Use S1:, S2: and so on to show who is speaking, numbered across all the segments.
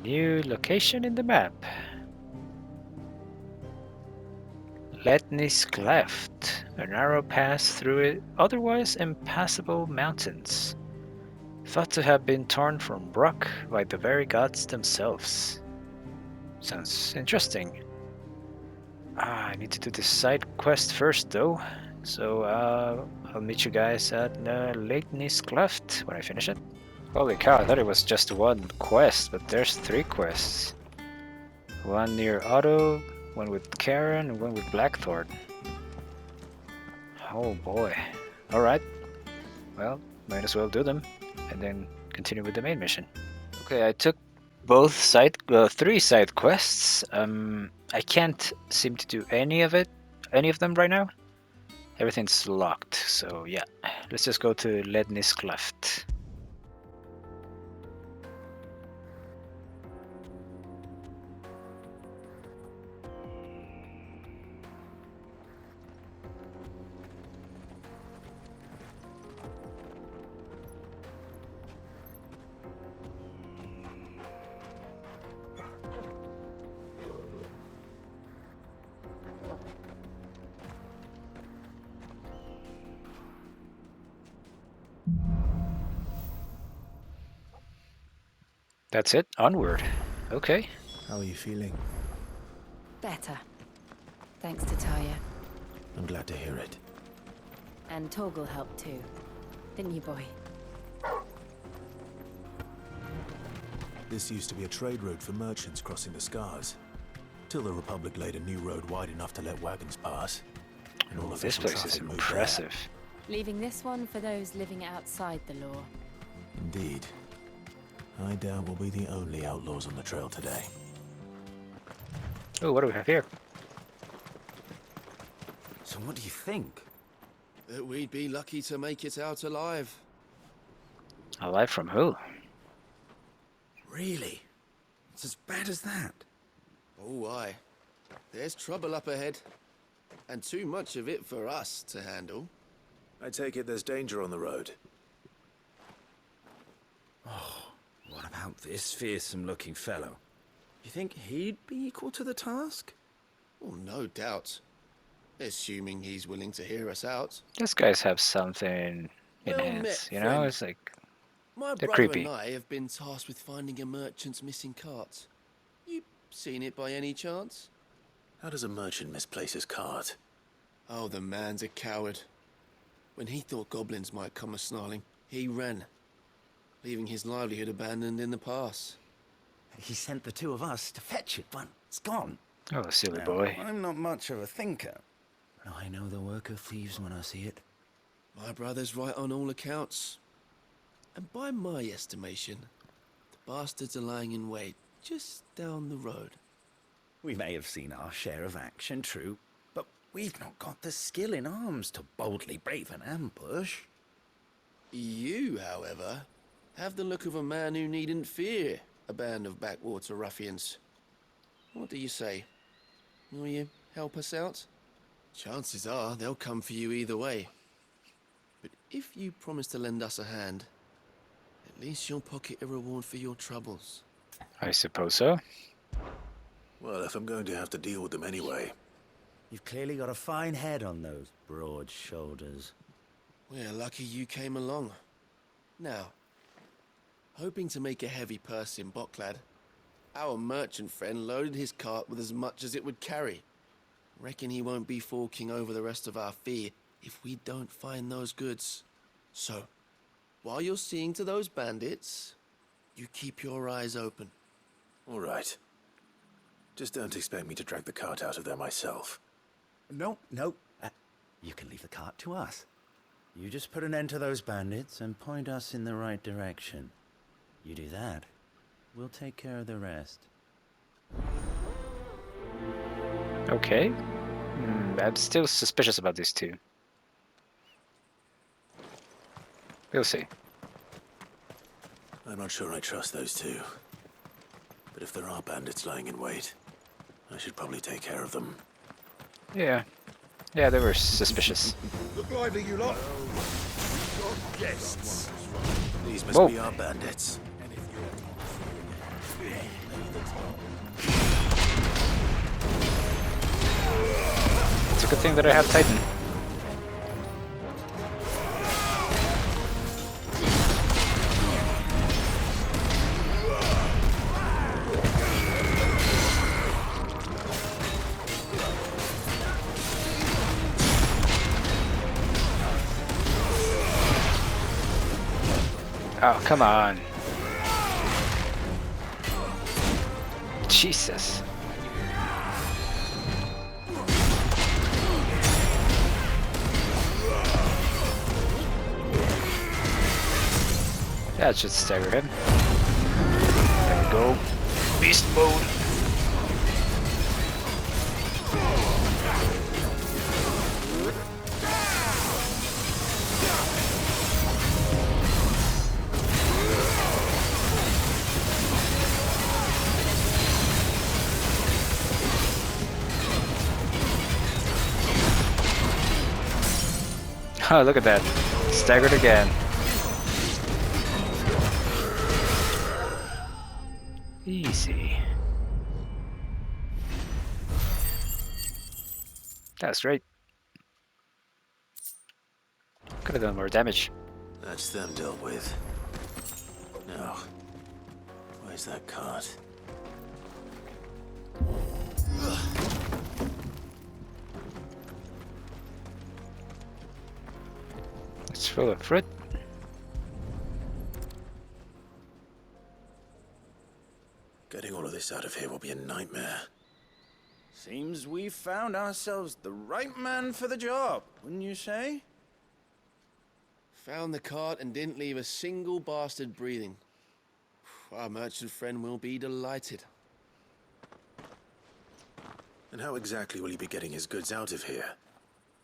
S1: New location in the map. Letnis Cleft, a narrow pass through it, otherwise impassable mountains, thought to have been torn from rock by the very gods themselves. Sounds interesting. I need to do this side quest first though, so I'll meet you guys at Letnis Cleft when I finish it. Holy cow, I thought it was just one quest, but there's 3 quests. One near Otto, one with Karen, and one with Blackthorn. Oh boy. Alright. Well, might as well do them, and then continue with the main mission. Okay, I took both 3 side quests. I can't seem to do any of them right now. Everything's locked, so yeah. Let's just go to Lednis Cleft. That's it, onward. Okay.
S2: How are you feeling?
S3: Better. Thanks to Taya.
S2: I'm glad to hear it.
S3: And Torgal helped too. Didn't you, boy?
S2: This used to be a trade route for merchants crossing the Scars. Till the Republic laid a new road wide enough to let wagons pass. And all
S1: This
S2: official
S1: place is
S2: traffic moved
S1: impressive.
S3: Leaving this one for those living outside the law.
S2: there. Indeed. I doubt we'll be the only outlaws on the trail today.
S1: Oh, what do we have here?
S4: So what do you think?
S5: That we'd be lucky to make it out alive.
S1: Alive from who?
S4: Really? It's as bad as that?
S5: Oh, aye. There's trouble up ahead. And too much of it for us to handle.
S2: I take it there's danger on the road.
S4: What about this fearsome-looking fellow? You think he'd be equal to the task?
S5: Oh, no doubt. Assuming he's willing to hear us out.
S1: These guys have something in
S5: Well
S1: hands,
S5: met,
S1: you know?
S5: friend.
S1: It's like,
S5: My
S1: They're
S5: brother
S1: creepy.
S5: and I have been tasked with finding a merchant's missing cart. You seen it by any chance?
S2: How does a merchant misplace his cart?
S5: Oh, the man's a coward. When he thought goblins might come a-snarling, he ran, leaving his livelihood abandoned in the pass.
S4: He sent the 2 of us to fetch it, but it's gone.
S1: oh, silly
S4: Now,
S1: boy.
S4: I'm not much of a thinker. But I know the work of thieves when I see it.
S5: My brother's right on all accounts. And by my estimation, the bastards are lying in wait just down the road.
S4: We may have seen our share of action, true, but we've not got the skill in arms to boldly brave an ambush.
S5: You, however, have the look of a man who needn't fear a band of backwater ruffians. What do you say? Will you help us out? Chances are they'll come for you either way. But if you promise to lend us a hand, at least you'll pocket a reward for your troubles.
S1: I suppose so.
S2: Well, if I'm going to have to deal with them anyway.
S4: You've clearly got a fine head on those broad shoulders.
S5: We're lucky you came along. Now, hoping to make a heavy purse in Boklad, our merchant friend loaded his cart with as much as it would carry. Reckon he won't be forking over the rest of our fee if we don't find those goods. So, while you're seeing to those bandits, you keep your eyes open.
S2: All right. Just don't expect me to drag the cart out of there myself.
S4: No. You can leave the cart to us. You just put an end to those bandits and point us in the right direction. You do that, we'll take care of the rest.
S1: Okay. I'm still suspicious about these 2. We'll see.
S2: I'm not sure I trust those 2. But if there are bandits lying in wait, I should probably take care of them.
S1: Yeah. Yeah, they were suspicious.
S6: Look lively, you lot. We've got guests.
S2: These must
S1: Whoa.
S2: be our bandits.
S1: It's a good thing that I have Titan. Oh, come on. Jesus. That should stagger him. There we go. Beast mode. Oh, look at that. Staggered again. Easy. That's right. Could have done more damage.
S2: That's them dealt with. Now, where's that cart?
S1: It's full of fruit.
S2: Getting all of this out of here will be a nightmare.
S4: Seems we've found ourselves the right man for the job, wouldn't you say?
S5: Found the cart and didn't leave a single bastard breathing. Our merchant friend will be delighted.
S2: And how exactly will he be getting his goods out of here?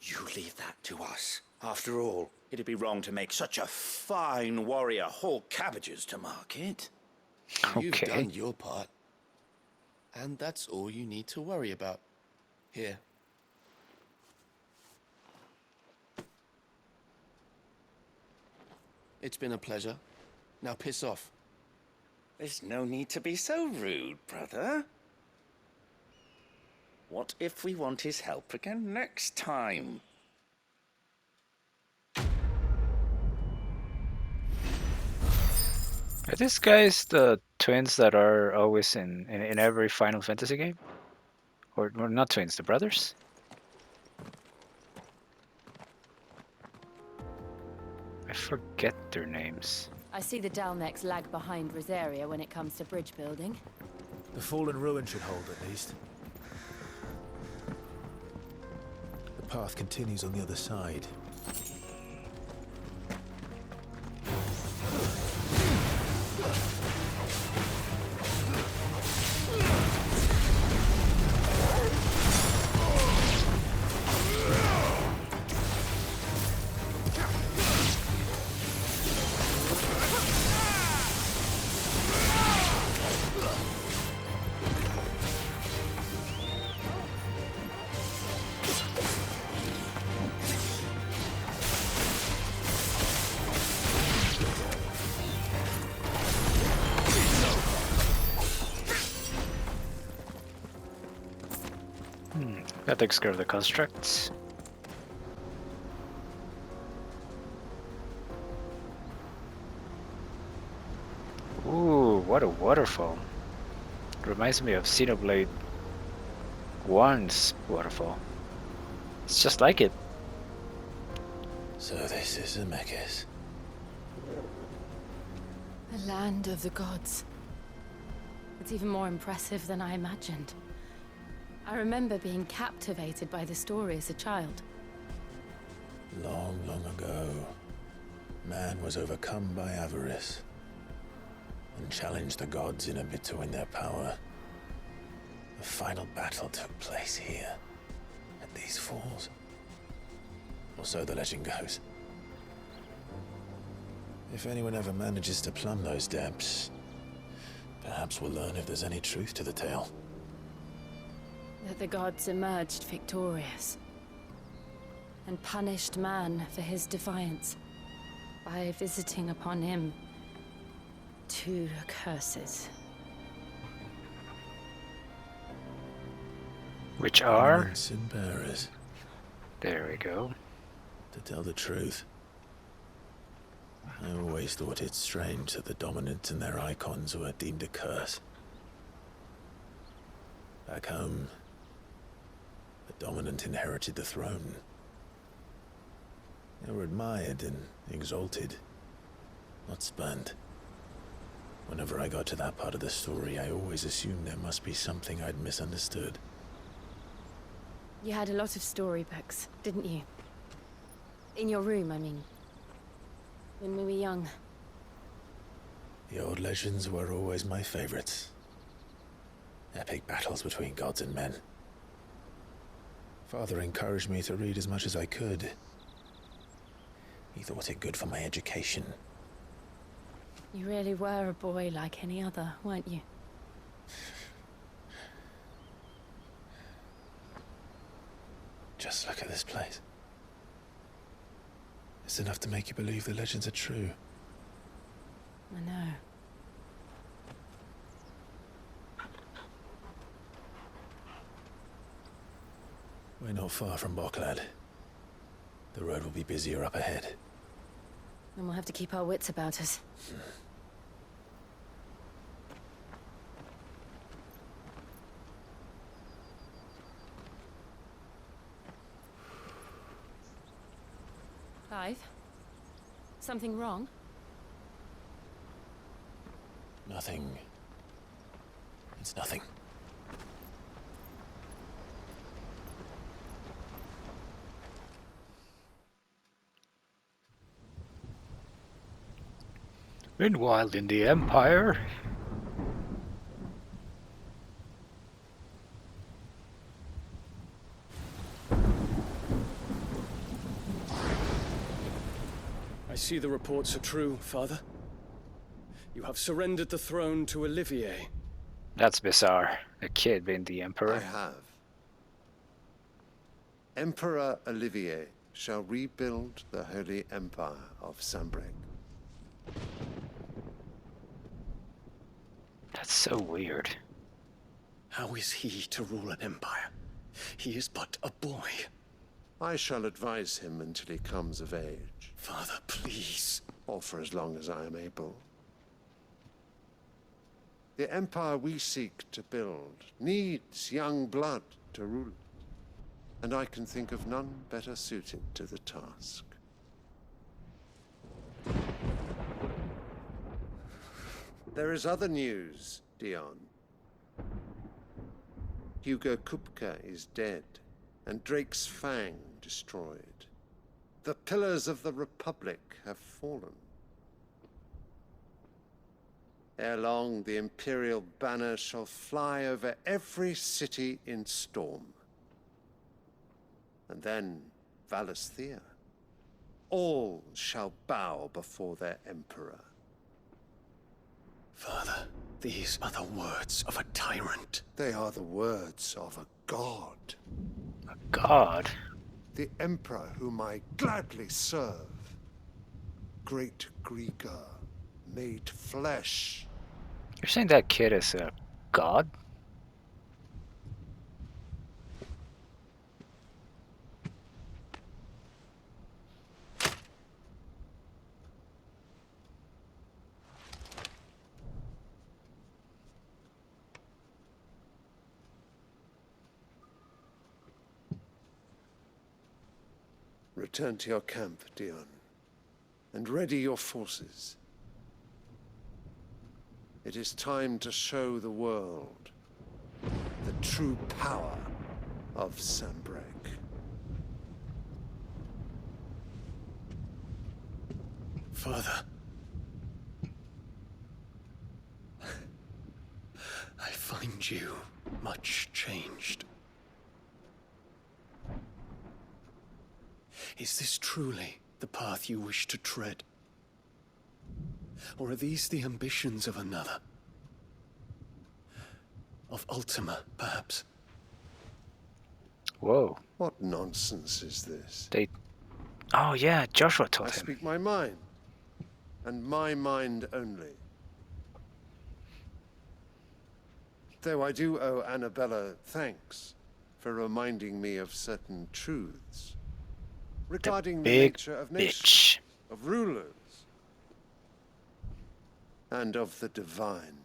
S7: You leave that to us. After all, it'd be wrong to make such a fine warrior haul cabbages to market.
S5: You've
S1: Okay.
S5: done your part. And that's all you need to worry about. Here. It's been a pleasure. Now piss off.
S7: There's no need to be so rude, brother. What if we want his help again next time?
S1: Are these guys the twins that are always in every Final Fantasy game? Or not twins, the brothers? I forget their names.
S3: I see the Dalnex lag behind Rosaria when it comes to bridge building.
S2: The fallen ruin should hold at least. The path continues on the other side.
S1: That takes care of the constructs. Ooh, what a waterfall. Reminds me of Xenoblade 1's waterfall. It's just like it.
S2: So this is Dzemekys.
S3: The land of the gods. It's even more impressive than I imagined. I remember being captivated by the story as a child.
S2: Long, long ago, man was overcome by avarice and challenged the gods in a bid to win their power. The final battle took place here, at these falls. Or so the legend goes. If anyone ever manages to plumb those depths, perhaps we'll learn if there's any truth to the tale.
S3: That the gods emerged victorious and punished man for his defiance by visiting upon him 2 curses.
S1: Which are?
S2: Ornaments and bearers.
S1: There we go.
S2: To tell the truth, I always thought it strange that the dominant and their icons were deemed a curse. Back home, the dominant inherited the throne. They were admired and exalted, not spurned. Whenever I got to that part of the story, I always assumed there must be something I'd misunderstood.
S3: You had a lot of storybooks, didn't you? In your room, I mean. When we were young.
S2: The old legends were always my favorites. Epic battles between gods and men. Father encouraged me to read as much as I could. He thought it good for my education.
S3: You really were a boy like any other, weren't you?
S2: Just look at this place. It's enough to make you believe the legends are true.
S3: I know.
S2: We're not far from Boklad. The road will be busier up ahead.
S3: And we'll have to keep our wits about us. Clive? Something wrong?
S2: Nothing. It's nothing.
S1: Meanwhile, in the Empire...
S8: I see the reports are true, Father. You have surrendered the throne to Olivier.
S1: That's bizarre. A kid being the
S6: I
S1: Emperor.
S6: have. Emperor Olivier shall rebuild the Holy Empire of Sanbreque.
S1: That's so weird.
S8: How is he to rule an empire? He is but a boy.
S6: I shall advise him until he comes of age,
S8: Father, please.
S6: or for as long as I am able. The empire we seek to build needs young blood to rule it, and I can think of none better suited to the task. There is other news, Dion. Hugo Kupka is dead, and Drake's Fang destroyed. The pillars of the Republic have fallen. Ere long, the Imperial banner shall fly over every city in Storm. And then, Valisthea. All shall bow before their Emperor.
S8: Father, these are the words of a tyrant.
S6: They are the words of a god.
S1: A god?
S6: The Emperor whom I gladly serve. Great Grieger, made flesh.
S1: You're saying that kid is a god?
S6: Return to your camp, Dion, and ready your forces. It is time to show the world the true power of Sanbreque.
S8: Father. I find you much changed. Is this truly the path you wish to tread? Or are these the ambitions of another? Of Ultima, perhaps?
S1: Whoa.
S6: What nonsense is this?
S1: Oh yeah, Joshua told
S6: I
S1: him.
S6: speak my mind, and my mind only. Though I do owe Annabella thanks for reminding me of certain truths regarding the
S1: Big
S6: nature of
S1: bitch.
S6: nations, of rulers, and of the divine.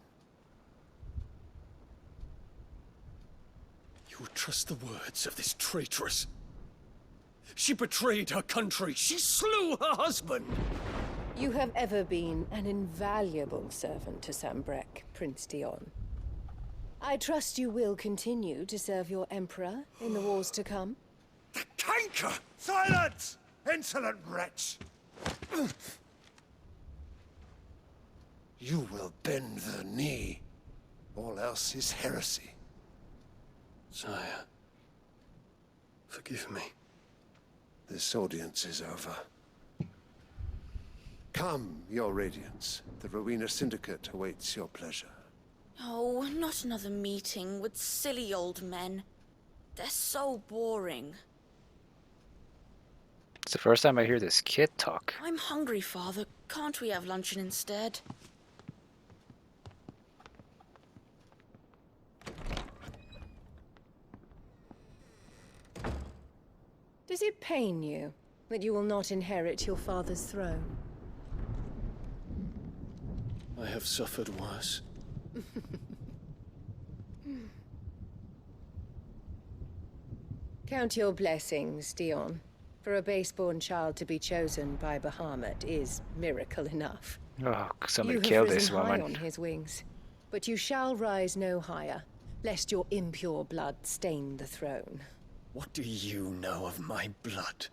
S8: You would trust the words of this traitress? She betrayed her country. She slew her husband.
S9: You have ever been an invaluable servant to Sambrek, Prince Dion. I trust you will continue to serve your emperor in the wars to come.
S8: The canker!
S6: Silence! Insolent wretch! You will bend the knee. All else is heresy.
S8: Sire, forgive me.
S6: This audience is over. Come, your radiance. The Rowena Syndicate awaits your pleasure.
S10: Oh, not another meeting with silly old men. They're so boring.
S1: It's the first time I hear this kid talk.
S10: I'm hungry, Father. Can't we have luncheon instead?
S9: Does it pain you that you will not inherit your father's throne?
S8: I have suffered worse.
S9: Count your blessings, Dion. For a base-born child to be chosen by Bahamut is miracle enough.
S1: Oh, somebody
S9: You have
S1: kill
S9: risen
S1: this
S9: high
S1: woman.
S9: on his wings, but you shall rise no higher, lest your impure blood stain the throne.
S8: What do you know of my blood?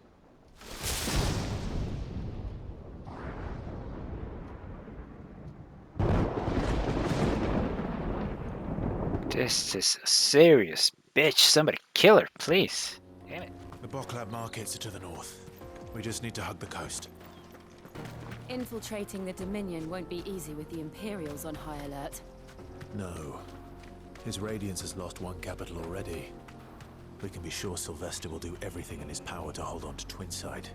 S1: This is a serious bitch. Somebody kill her, please. Damn it.
S2: The Boklad markets are to the north. We just need to hug the coast.
S3: Infiltrating the Dominion won't be easy with the Imperials on high alert.
S2: No. His Radiance has lost one capital already. We can be sure Sylvester will do everything in his power to hold on to Twinside.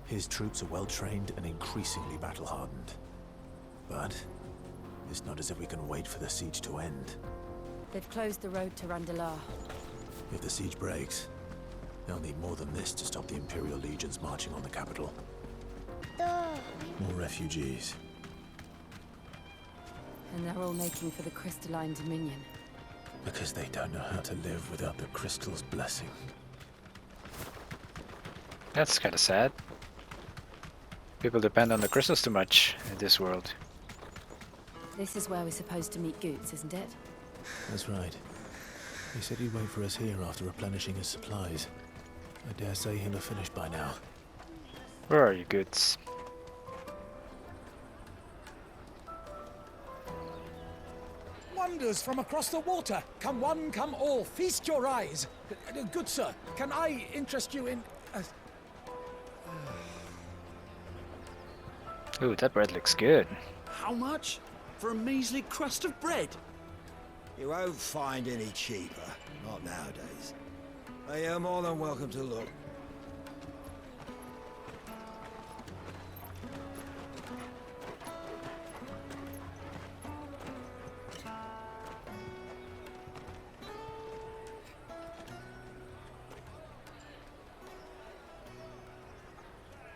S2: His troops are well-trained and increasingly battle-hardened. But it's not as if we can wait for the siege to end.
S3: They've closed the road to Randalar.
S2: If the siege breaks, they'll need more than this to stop the Imperial legions marching on the capital. More refugees.
S3: And they're all making for the Crystalline Dominion.
S2: Because they don't know how to live without the crystal's blessing.
S1: That's kind of sad. People depend on the crystals too much in this world.
S3: This is where we're supposed to meet Goots, isn't it?
S2: That's right. He said he'd wait for us here after replenishing his supplies. I dare say he'll have finished by now.
S1: Where are you, Goots?
S11: Wonders from across the water. Come one, come all. Feast your eyes. Good sir, can I interest you in...
S1: Ooh, that bread looks good.
S7: How much? For a measly crust of bread?
S12: You won't find any cheaper. Not nowadays. But you're more than welcome to look.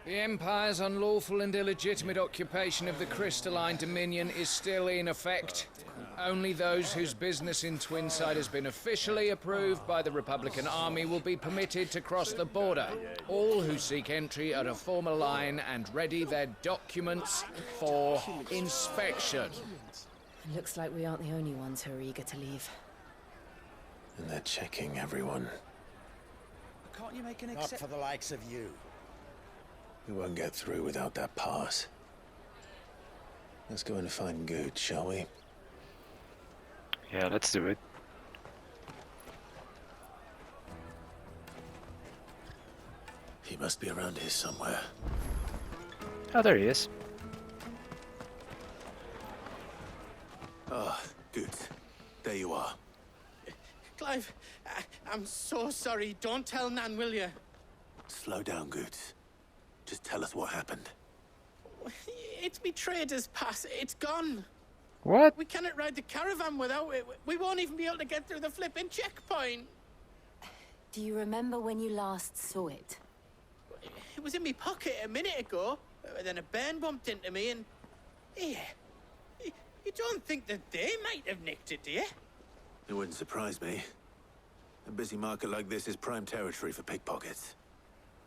S11: The Empire's unlawful and illegitimate occupation of the Crystalline Dominion is still in effect. Only those whose business in Twinside has been officially approved by the Republican Army will be permitted to cross the border. All who seek entry are to form a line and ready their documents for inspection.
S3: It looks like we aren't the only ones who are eager to leave.
S2: And they're checking everyone.
S7: Can't you make an
S12: Not for the likes of you.
S2: We won't get through without that pass. Let's go and find Good, shall we?
S1: Yeah, let's do it.
S2: He must be around here somewhere.
S1: Oh, there he is.
S2: Ah, Good. There you are.
S13: Clive, I'm so sorry. Don't tell Nan, will you?
S2: Slow down, Good. Just tell us what happened.
S13: It's me trader's pass. It's gone.
S1: What?
S13: We cannot ride the caravan without it. We won't even be able to get through the flipping checkpoint.
S3: Do you remember when you last saw it?
S13: It was in my pocket a minute ago. Then a bairn bumped into me and... Yeah. You don't think that they might have nicked it, do you?
S2: It wouldn't surprise me. A busy market like this is prime territory for pickpockets.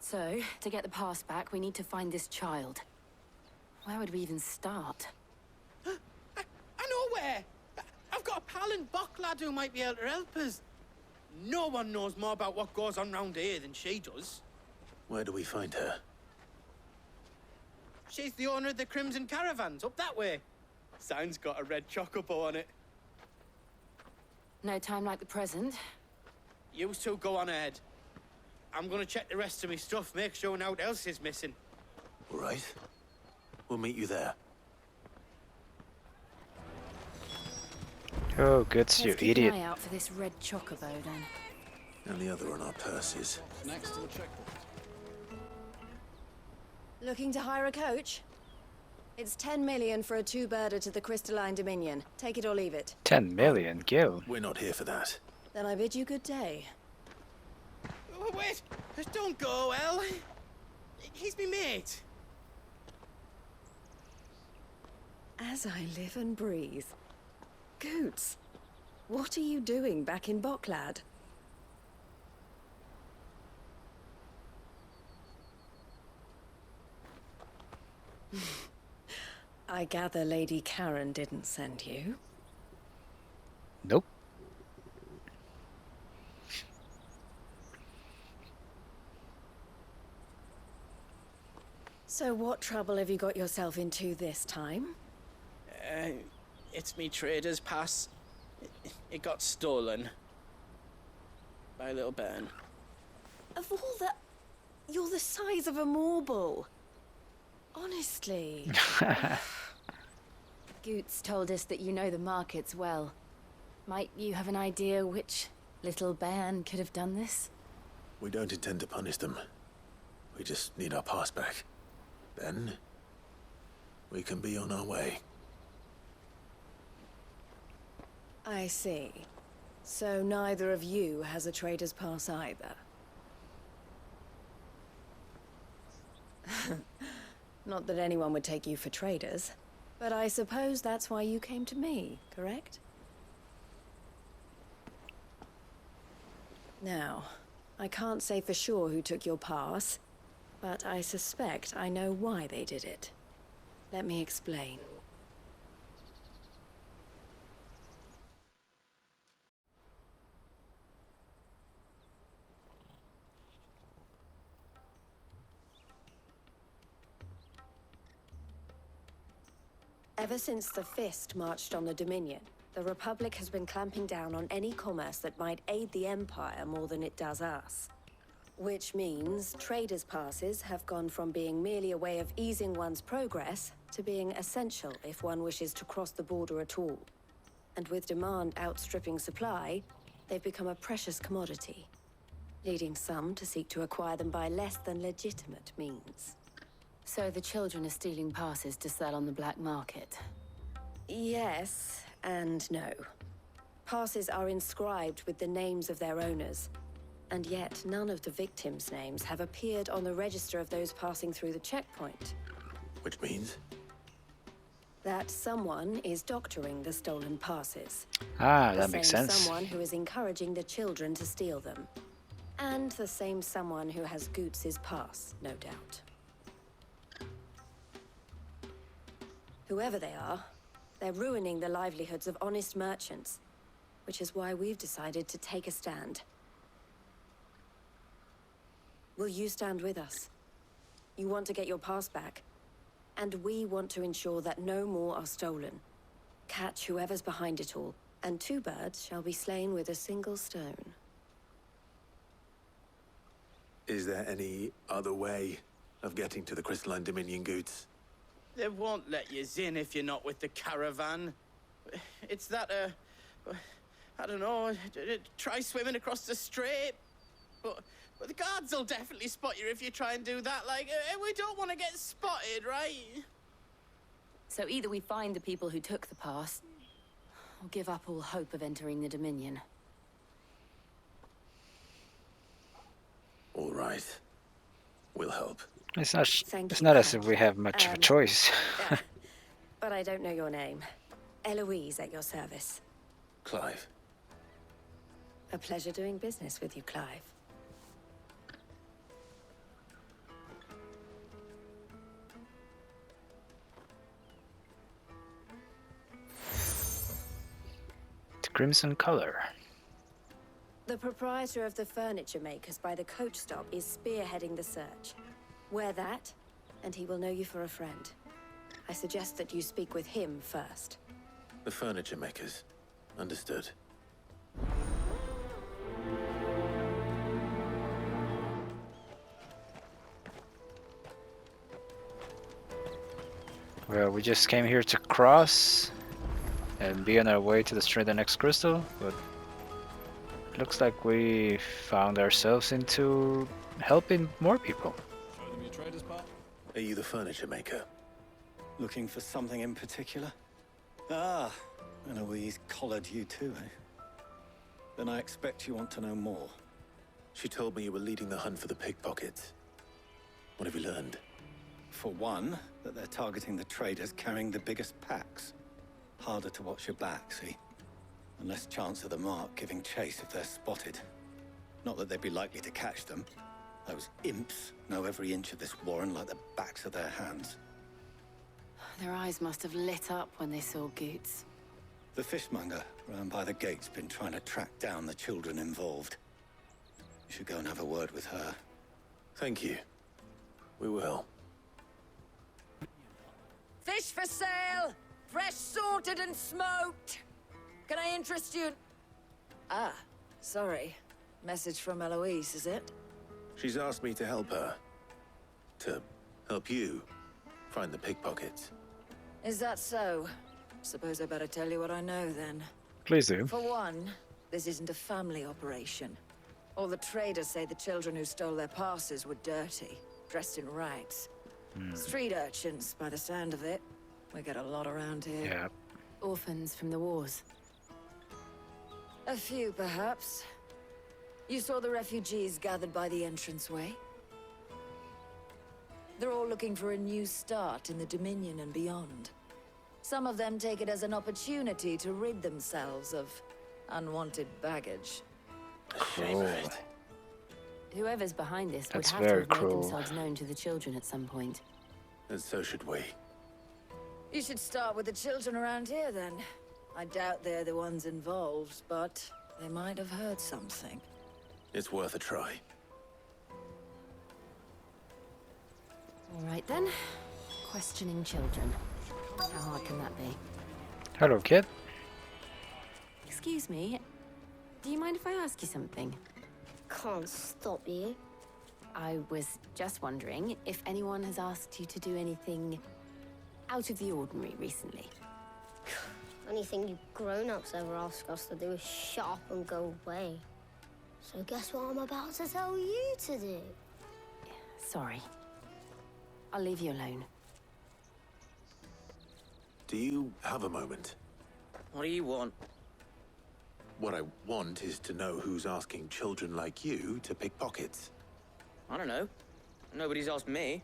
S3: So, to get the pass back, we need to find this child. Where would we even start?
S13: I know where! I've got a pal in Boklad who might be able to help us. No one knows more about what goes on round here than she does.
S2: Where do we find her?
S13: She's the owner of the Crimson Caravans, up that way. Sign's got a red chocobo on it.
S3: No time like the present.
S13: You two go on ahead. I'm gonna check the rest of my stuff, make sure nothing else is missing.
S2: All right. We'll meet you there.
S1: Oh, good, you
S3: Let's keep
S1: idiot.
S3: an eye out for this red chocobo, then.
S2: And the other on our purses.
S11: Next to the checkpoint.
S9: Looking to hire a coach? It's 10 million for a two-birder to the Crystalline Dominion. Take it or leave it.
S1: 10 million, Gil.
S2: We're not here for that.
S9: Then I bid you good day.
S13: Oh, wait! Don't go, El. He's me mate.
S9: As I live and breathe. Goots, what are you doing back in Boklad? I gather Lady Karen didn't send you.
S1: Nope.
S9: So what trouble have you got yourself into this time?
S13: It's me trader's pass. It got stolen. By a little bairn.
S9: Of all the... You're the size of a marble. Honestly.
S3: Goots told us that you know the markets well. Might you have an idea which little bairn could have done this?
S2: We don't intend to punish them. We just need our pass back. Then, we can be on our way.
S9: I see. So neither of you has a trader's pass either. Not that anyone would take you for traders, but I suppose that's why you came to me, correct? Now, I can't say for sure who took your pass, but I suspect I know why they did it. Let me explain. Ever since the Fist marched on the Dominion, the Republic has been clamping down on any commerce that might aid the Empire more than it does us. Which means traders' passes have gone from being merely a way of easing one's progress to being essential if one wishes to cross the border at all. And with demand outstripping supply, they've become a precious commodity, leading some to seek to acquire them by less than legitimate means.
S3: So the children are stealing passes to sell on the black market?
S9: Yes and no. Passes are inscribed with the names of their owners, and yet none of the victims' names have appeared on the register of those passing through the checkpoint.
S2: Which means?
S9: That someone is doctoring the stolen passes.
S1: Ah, that
S9: The
S1: makes
S9: same
S1: sense.
S9: someone who is encouraging the children to steal them. And the same someone who has Goots' pass, no doubt. Whoever they are, they're ruining the livelihoods of honest merchants, which is why we've decided to take a stand. Will you stand with us? You want to get your pass back, and we want to ensure that no more are stolen. Catch whoever's behind it all, and two birds shall be slain with a single stone.
S2: Is there any other way of getting to the Crystalline Dominion, Goots?
S13: They won't let you in if you're not with the caravan. It's that, I don't know, try swimming across the strait. But the guards will definitely spot you if you try and do that. Like, we don't want to get spotted, right?
S3: So either we find the people who took the pass, or give up all hope of entering the Dominion.
S2: right. We'll help.
S1: It's not.
S9: Thank
S1: It's
S9: you,
S1: not as
S9: Clive.
S1: if we have much of a choice.
S9: But I don't know your name. Eloise at your service.
S2: Clive.
S9: A pleasure doing business with you, Clive.
S1: The crimson color.
S9: The proprietor of the furniture makers by the coach stop is spearheading the search. Wear that, and he will know you for a friend. I suggest that you speak with him first.
S2: The furniture makers. Understood.
S1: Well, we just came here to cross and be on our way to destroy the next crystal, but looks like we found ourselves into helping more people.
S8: Show them your traders, pal.
S2: Are you the furniture maker?
S8: Looking for something in particular? Ah, Eloise collared you too, eh? Then I expect you want to know more.
S2: She told me you were leading the hunt for the pickpockets. What have you learned?
S8: For one, that they're targeting the traders carrying the biggest packs. Harder to watch your back, see? And less chance of the mark giving chase if they're spotted. Not that they'd be likely to catch them. Those imps know every inch of this warren like the backs of their hands.
S3: Their eyes must have lit up when they saw Goots.
S8: The fishmonger round by the gate's been trying to track down the children involved. You should go and have a word with her.
S2: Thank you. We will.
S14: Fish for sale! Fresh sorted and smoked! Can I interest you? Ah, sorry. Message from Eloise, is it?
S2: She's asked me to help her. To help you find the pickpockets.
S14: Is that so? Suppose I better tell you what I know then.
S1: Please do.
S14: For one, this isn't a family operation. All the traders say the children who stole their passes were dirty, dressed in rags. Street urchins, by the sound of it. We get a lot around here.
S1: Yeah.
S3: Orphans from the wars.
S14: A few, perhaps. You saw the refugees gathered by the entranceway? They're all looking for a new start in the Dominion and beyond. Some of them take it as an opportunity to rid themselves of unwanted baggage.
S2: Shame of it.
S3: Whoever's behind this
S1: That's
S3: would have to
S1: very
S3: have made
S1: cruel.
S3: themselves known to the children at some point.
S2: And so should we.
S14: You should start with the children around here, then. I doubt they're the ones involved, but they might have heard something.
S2: It's worth a try.
S3: All right then. Questioning children. How hard can that be?
S1: Hello, kid.
S3: Excuse me. Do you mind if I ask you something?
S15: Can't stop you.
S3: I was just wondering if anyone has asked you to do anything out of the ordinary recently.
S15: Anything you grown-ups ever ask us to do is shut up and go away. So guess what I'm about to tell you to do?
S3: Sorry. I'll leave you alone.
S2: Do you have a moment?
S13: What do you want?
S2: What I want is to know who's asking children like you to pick pockets.
S13: I don't know. Nobody's asked me.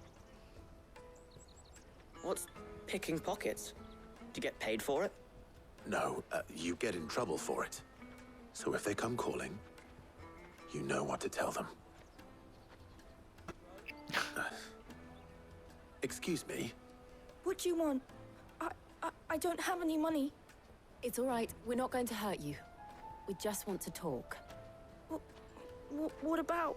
S13: What's picking pockets? Do you get paid for it?
S2: No, you get in trouble for it. So if they come calling, you know what to tell them. Excuse me?
S16: What do you want? I don't have any money.
S3: It's all right. We're not going to hurt you. We just want to talk.
S16: What about?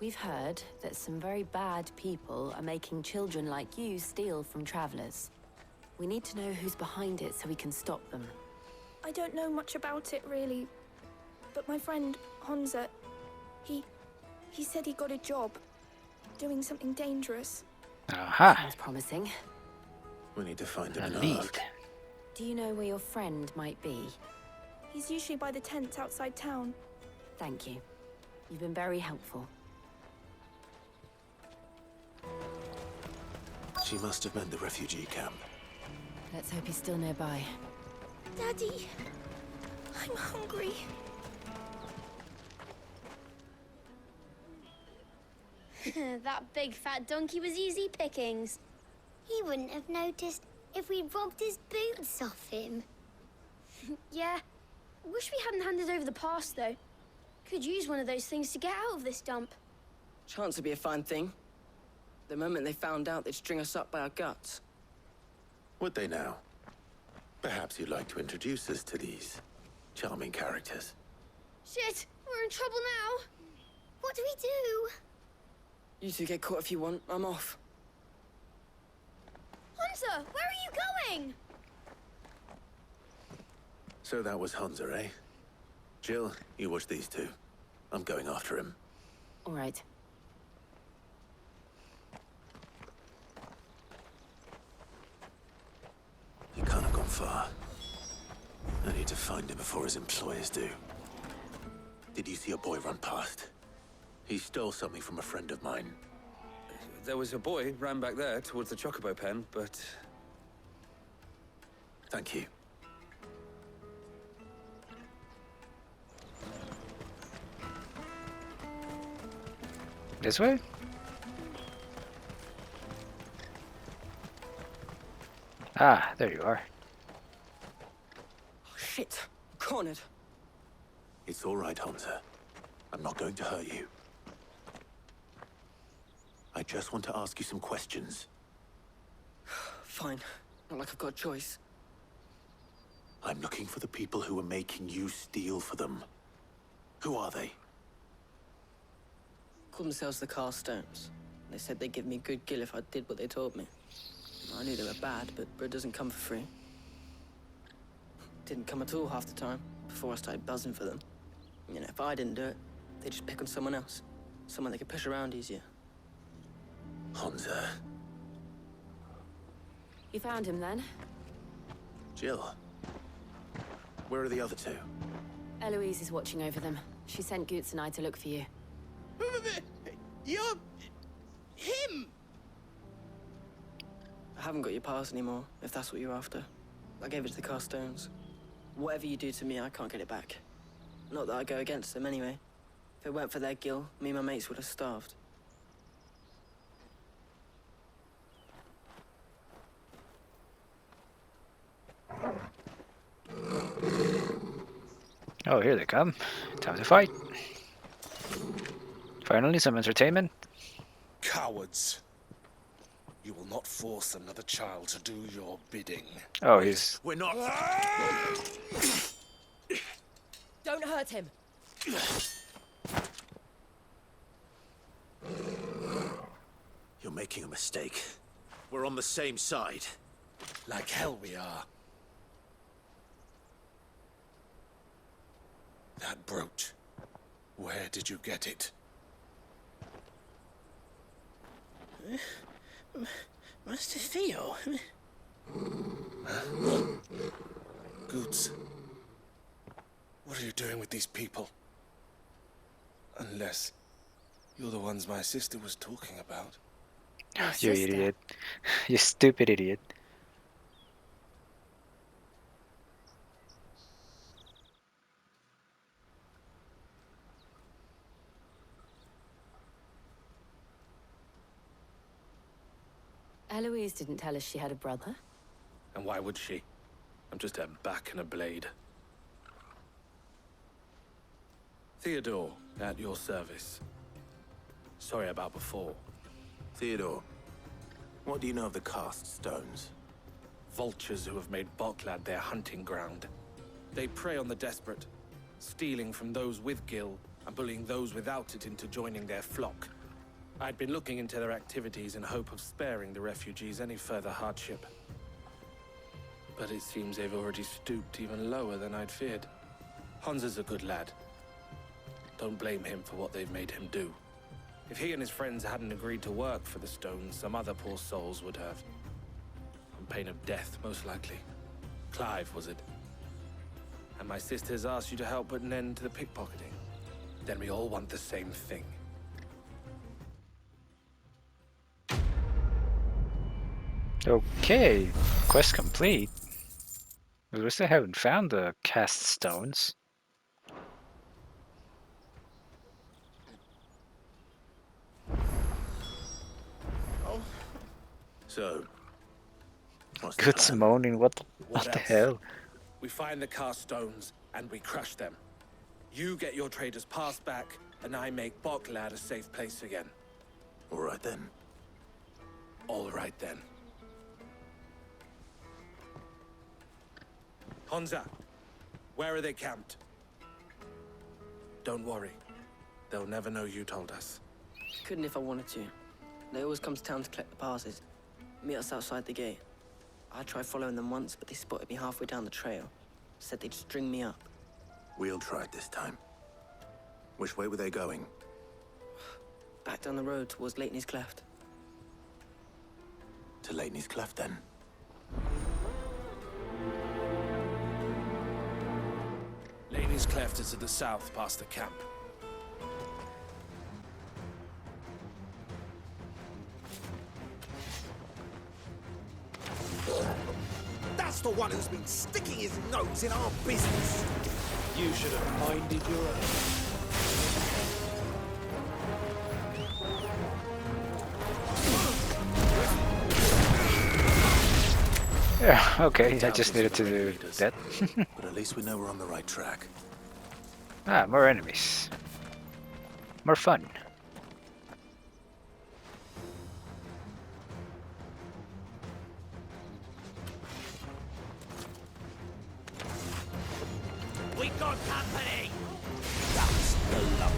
S3: We've heard that some very bad people are making children like you steal from travelers. We need to know who's behind it so we can stop them.
S16: I don't know much about it, really. But my friend, Honza, he said he got a job doing something dangerous.
S1: Aha.
S3: Sounds promising.
S2: We need to find him
S1: A
S2: and
S1: lead.
S2: ask.
S3: Do you know where your friend might be?
S16: He's usually by the tents outside town.
S3: Thank you. You've been very helpful.
S2: She must have meant the refugee camp.
S3: Let's hope he's still nearby.
S16: Daddy, I'm hungry.
S15: That big fat donkey was easy pickings. He wouldn't have noticed if we'd robbed his boots off him.
S17: Yeah. Wish we hadn't handed over the pass, though. Could use one of those things to get out of this dump.
S18: Chance would be a fine thing. The moment they found out, they'd string us up by our guts.
S2: Would they now? Perhaps you'd like to introduce us to these charming characters.
S17: Shit, we're in trouble now.
S15: What do we do?
S18: You two get caught if you want. I'm off.
S17: Hunter, where are you going?
S2: So that was Hansa, eh? Jill, you watch these two. I'm going after him.
S3: All right.
S2: He can't have gone far. I need to find him before his employers do. Did you see a boy run past? He stole something from a friend of mine.
S19: There was a boy ran back there towards the Chocobo pen, but...
S2: Thank you.
S1: This way? Ah, there you are.
S18: Oh, shit. Cornered.
S2: It's all right, Hansa. I'm not going to hurt you. I just want to ask you some questions.
S18: Fine. Not like I've got a choice.
S2: I'm looking for the people who are making you steal for them. Who are they?
S18: Called themselves the Carstones. They said they'd give me good gill if I did what they told me. I knew they were bad, but bread doesn't come for free. Didn't come at all half the time, before I started buzzing for them. You know, if I didn't do it, they'd just pick on someone else. Someone they could push around easier.
S2: Hansa.
S3: You found him then?
S2: Jill. Where are the other two?
S3: Eloise is watching over them. She sent Goots and I to look for you.
S13: You're... him!
S18: I haven't got your pass anymore, if that's what you're after. I gave it to the Carstones. Whatever you do to me, I can't get it back. Not that I go against them anyway. If it weren't for their gill, me and my mates would have starved.
S1: Oh, here they come. Time to fight. Finally, some entertainment.
S20: Cowards. You will not force another child to do your bidding.
S1: Oh, he's...
S2: We're not...
S3: Don't hurt him.
S2: You're making a mistake. We're on the same side.
S20: Like hell we are. That brooch. Where did you get it?
S13: Master Theo?
S20: Goots. What are you doing with these people? Unless you're the ones my sister was talking about.
S1: You idiot. You stupid idiot.
S3: Eloise didn't tell us she had a brother.
S20: And why would she? I'm just a back and a blade. Theodore, at your service. Sorry about before.
S2: Theodore, what do you know of the cast stones?
S20: Vultures who have made Boklad their hunting ground. They prey on the desperate, stealing from those with gil and bullying those without it into joining their flock. I'd been looking into their activities in hope of sparing the refugees any further hardship. But it seems they've already stooped even lower than I'd feared. Hansa's a good lad. Don't blame him for what they've made him do. If he and his friends hadn't agreed to work for the stones, some other poor souls would have. On pain of death, most likely. Clive, was it? And my sisters asked you to help put an end to the pickpocketing. Then we all want the same thing.
S1: Okay, quest complete. We still haven't found the cast stones.
S7: So, what's the
S1: Good
S7: plan?
S1: moaning. What
S20: What
S1: the
S20: else?
S1: hell?
S20: We find the cast stones and we crush them. You get your traders passed back, and I make Boklad a safe place again.
S7: All right then.
S20: All right then. Honza, where are they camped? Don't worry. They'll never know you told us.
S18: Couldn't if I wanted to. They always come to town to collect the passes. Meet us outside the gate. I tried following them once, but they spotted me halfway down the trail. Said they'd string me up.
S7: We'll try it this time. Which way were they going?
S18: Back down the road towards Leighton's Cleft.
S7: To Leighton's Cleft, then.
S20: Leighton's Cleft is to the south, past the camp.
S21: That's the one who's been sticking his nose in our business.
S20: You should have minded your own.
S1: Yeah, okay, I just needed to do that.
S7: But at least we know we're on the right track.
S1: Ah, more enemies. More fun.
S21: We got company. That's the lot.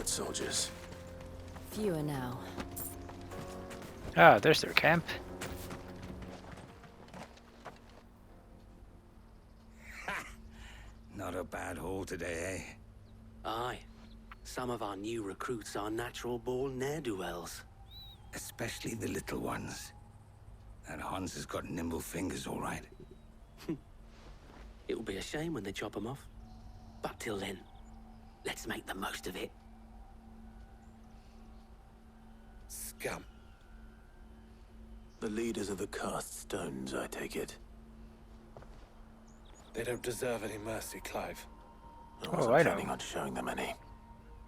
S7: Soldiers.
S3: Fewer now.
S1: Ah, there's their camp.
S22: Not a bad haul today, eh?
S23: Aye. Some of our new recruits are natural-born ne'er-do-wells.
S22: Especially the little ones. That Hans has got nimble fingers, all right.
S23: It will be a shame when they chop them off. But till then, let's make the most of it.
S20: Scum.
S7: The leaders of the cast stones, I take it.
S20: They don't deserve any mercy, Clive.
S7: I wasn't planning on showing them any.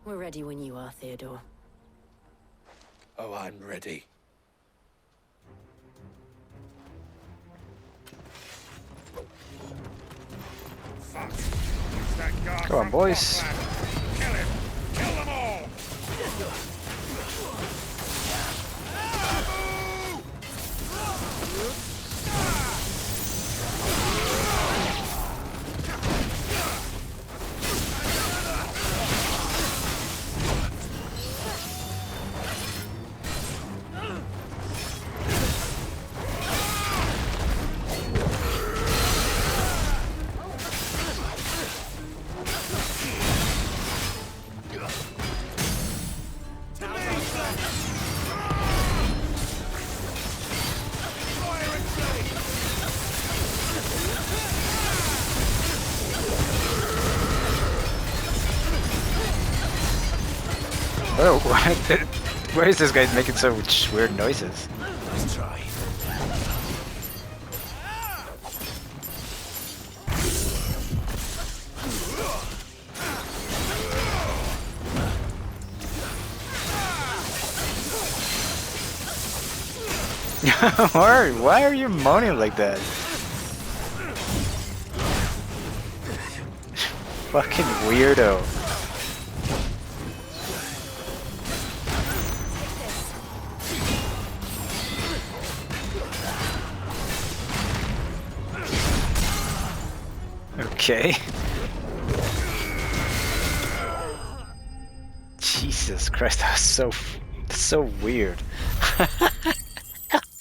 S3: We're ready when you are, Theodore.
S20: Oh, I'm ready.
S1: Come on, boys.
S21: Kill him. Kill them all.
S1: Oh, why is this guy making so much weird noises?
S7: Nice try.
S1: Why are you moaning like that? Fucking weirdo. Okay. Jesus Christ, that's so weird.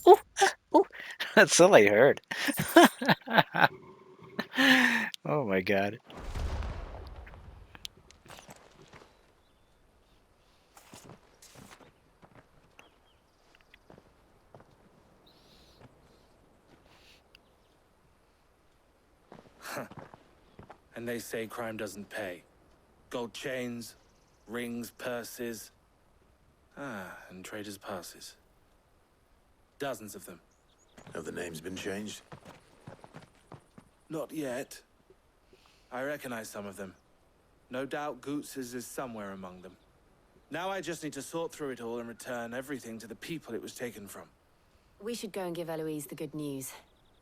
S1: Ooh, ooh, that's all I heard. Oh my god.
S20: And they say crime doesn't pay. Gold chains, rings, purses. And traders' passes. Dozens of them.
S2: Have the names been changed?
S20: Not yet. I recognize some of them. No doubt Goots's is somewhere among them. Now I just need to sort through it all and return everything to the people it was taken from.
S3: We should go and give Eloise the good news.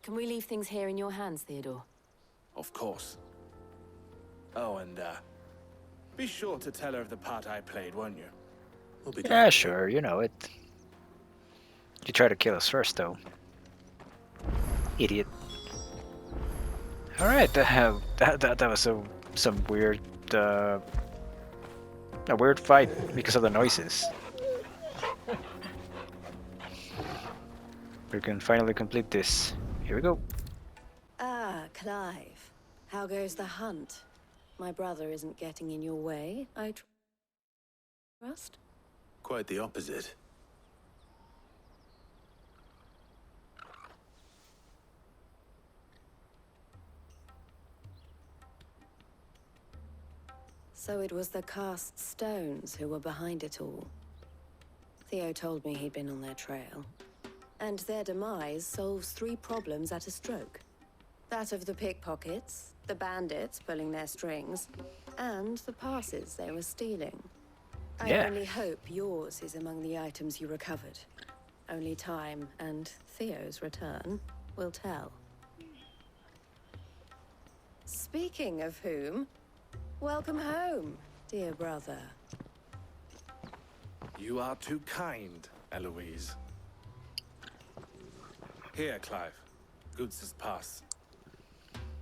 S3: Can we leave things here in your hands, Theodore?
S20: Of course. Oh, and be sure to tell her of the part I played, won't you?
S2: We'll be
S1: Yeah, sure, you know it. You try to kill us first, though. Idiot. Alright, that was some weird, a weird fight because of the noises. We can finally complete this. Here we go.
S9: Ah, Clive. How goes the hunt? My brother isn't getting in your way, I trust?
S2: Quite the opposite.
S9: So it was the cast stones who were behind it all. Theo told me he'd been on their trail. And their demise solves 3 problems at a stroke. That of the pickpockets, the bandits pulling their strings, and the passes they were stealing. I only hope yours is among the items you recovered. Only time and Theo's return will tell. Speaking of whom, welcome home, dear brother.
S20: You are too kind, Eloise. Here, Clive. Goots's pass.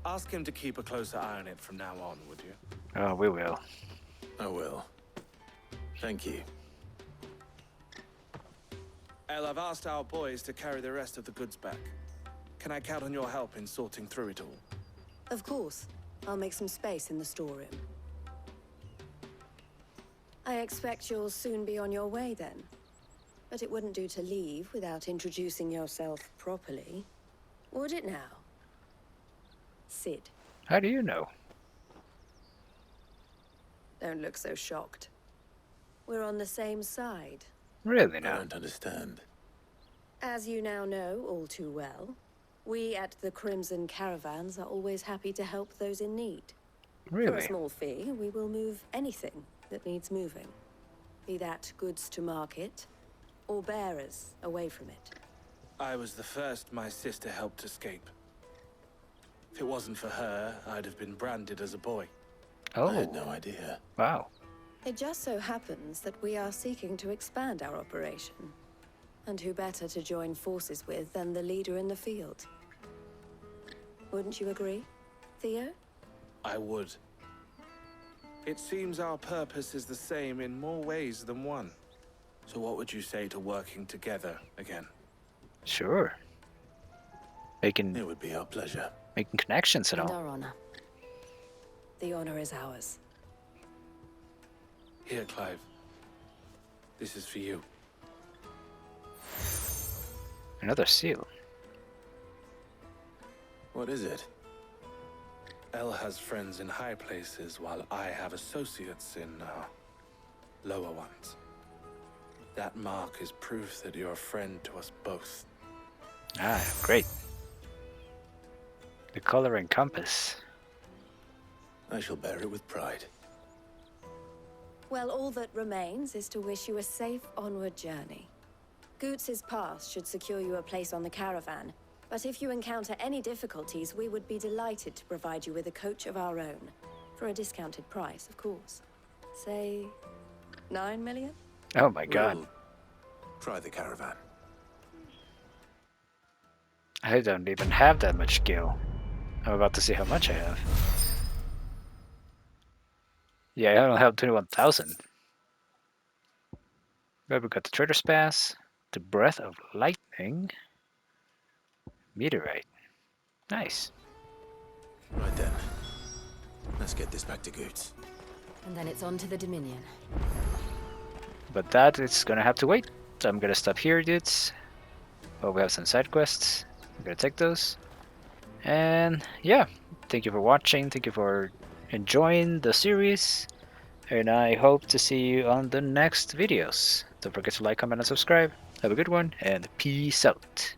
S20: Ask him to keep a closer eye on it from now on, would you?
S1: Oh, we will.
S2: I will. Thank you.
S20: El, I've asked our boys to carry the rest of the goods back. Can I count on your help in sorting through it all?
S9: Of course. I'll make some space in the storeroom. I expect you'll soon be on your way then. But it wouldn't do to leave without introducing yourself properly. Would it now? Sid.
S1: How do you know?
S9: Don't look so shocked. We're on the same side.
S1: Really now?
S2: I don't understand.
S9: As you now know all too well, we at the Crimson Caravans are always happy to help those in need. For a
S1: Really?
S9: small fee, we will move anything that needs moving. Be that goods to market, or bearers away from it.
S20: I was the first my sister helped escape. If it wasn't for her, I'd have been branded as a boy.
S1: Oh.
S2: I had no idea.
S1: Wow.
S9: It just so happens that we are seeking to expand our operation. And who better to join forces with than the leader in the field? Wouldn't you agree, Theo?
S20: I would. It seems our purpose is the same in more ways than one. So what would you say to working together again?
S1: Sure. Making...
S2: It would be our pleasure.
S1: Making connections and
S9: And
S1: all.
S9: our honor. The honor is ours.
S20: Here, Clive. This is for you.
S1: Another seal.
S2: What is it?
S20: El has friends in high places, while I have associates in, lower ones. That mark is proof that you're a friend to us both.
S1: Ah, great. The color and compass.
S2: I shall bear it with pride.
S9: Well, all that remains is to wish you a safe onward journey. Goots's pass should secure you a place on the caravan, but if you encounter any difficulties, we would be delighted to provide you with a coach of our own. For a discounted price, of course. Say, 9 million?
S1: Oh my god.
S2: We'll try the caravan.
S1: I don't even have that much skill. I'm about to see how much I have. Yeah, I only have 21,000. But we got the Trader's Pass, the Breath of Lightning, Meteorite. Nice.
S2: Right then. Let's get this back to Goots.
S3: And then it's on to the Dominion.
S1: But that is gonna have to wait. So I'm gonna stop here, dudes. But we have some side quests. I'm gonna take those. And yeah, thank you for watching, thank you for enjoying the series, and I hope to see you on the next videos. Don't forget to like, comment, and subscribe. Have a good one, and peace out.